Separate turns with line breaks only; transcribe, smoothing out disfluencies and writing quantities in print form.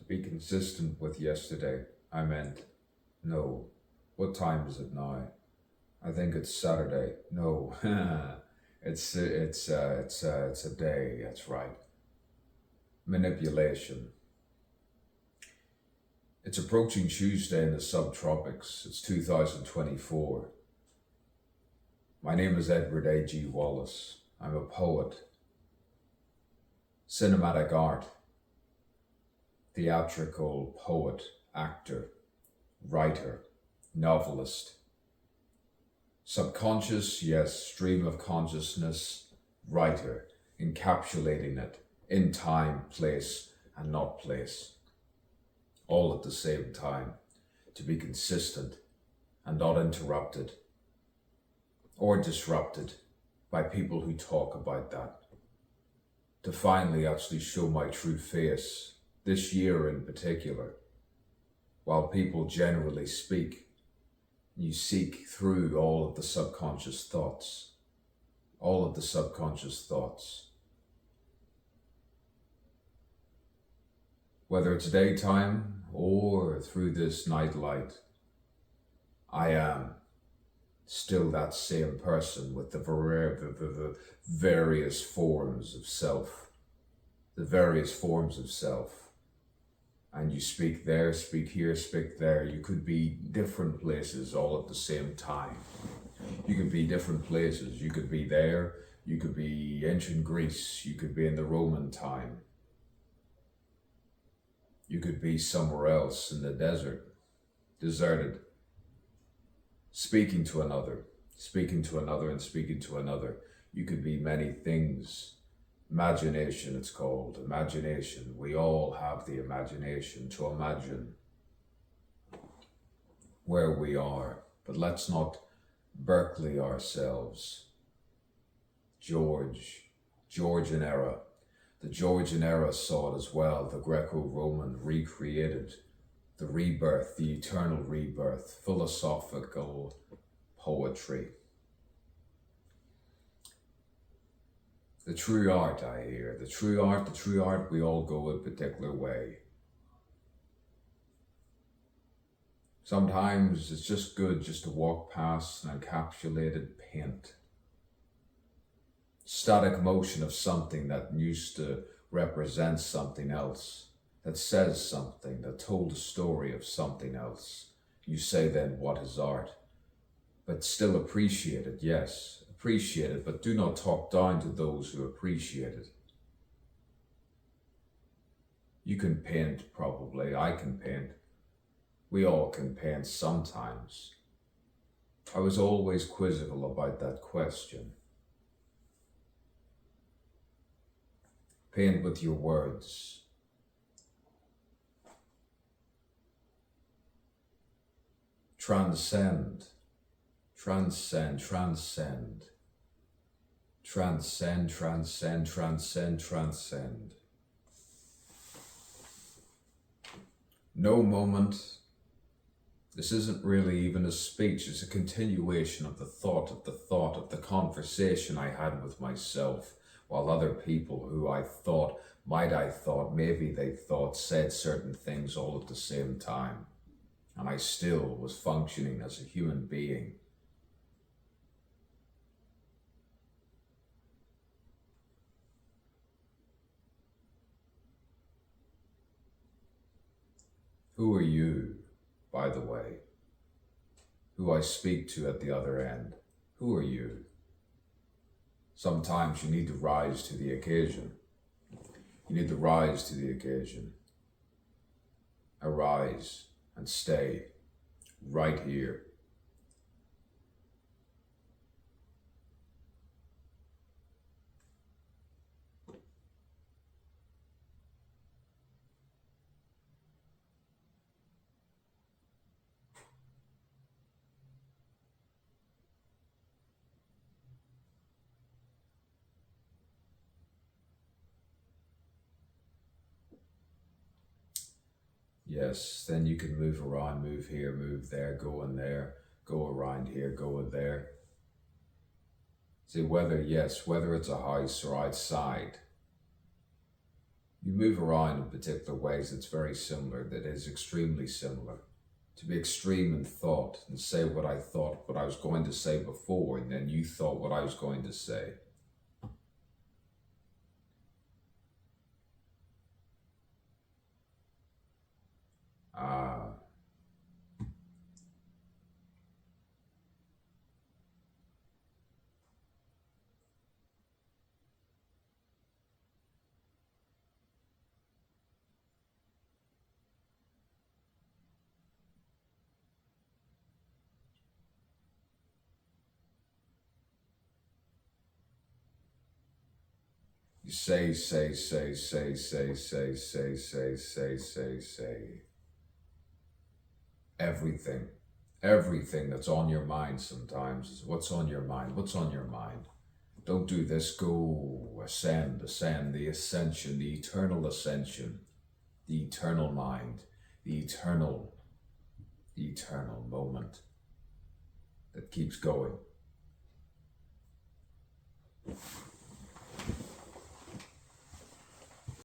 To be consistent with yesterday, I meant, no, what time is it now? I think it's Saturday. No, it's a day. That's right. Manipulation. It's approaching Tuesday in the subtropics. It's 2024. My name is Edward A.G Wallace. I'm a poet, cinematic art, theatrical poet, actor, writer, novelist. Subconscious, yes, stream of consciousness, writer, encapsulating it in time, place, and not place. All at the same time, to be consistent and not interrupted or disrupted by people who talk about that. To finally actually show my true face, this year in particular, while people generally speak, you seek through all of the subconscious thoughts, Whether it's daytime or through this night light, I am still that same person with the various forms of self, And you speak there, speak here, speak there. You could be different places all at the same time. You could be different places. You could be there. You could be ancient Greece. You could be in the Roman time. You could be somewhere else in the desert, deserted, speaking to another, and speaking to another. You could be many things. Imagination, it's called. Imagination. We all have the imagination to imagine where we are. But let's not Berkeley ourselves. Georgian era. The Georgian era saw it as well. The Greco-Roman recreated the rebirth, the eternal rebirth, philosophical poetry. The true art, I hear. The true art, we all go a particular way. Sometimes it's just good just to walk past an encapsulated paint. Static motion of something that used to represent something else, that says something, that told a story of something else. You say then, what is art? But still appreciate it, yes, appreciate it, but do not talk down to those who appreciate it. You can paint, probably, I can paint. We all can paint sometimes. I was always quizzical about that question. Paint with your words. Transcend. Transcend. No moment. This isn't really even a speech. It's a continuation of the thought, of the conversation I had with myself, while other people who I thought, maybe they thought, said certain things all at the same time. And I still was functioning as a human being. Who are you, by the way, who I speak to at the other end? Who are you? Sometimes you need to rise to the occasion. You need to rise to the occasion. Arise and stay right here. Yes, then you can move around, move here, move there, go in there, go around here, go in there. See, whether it's a house or outside, You move around in particular ways that's very similar, that is extremely similar. To be extreme in thought and say what I thought, what I was going to say before, and then you thought what I was going to say. Ah. You say everything. Everything that's on your mind sometimes is what's on your mind. What's on your mind? Don't do this. Go ascend, ascend, the ascension, the eternal ascension, the eternal mind, the eternal moment that keeps going.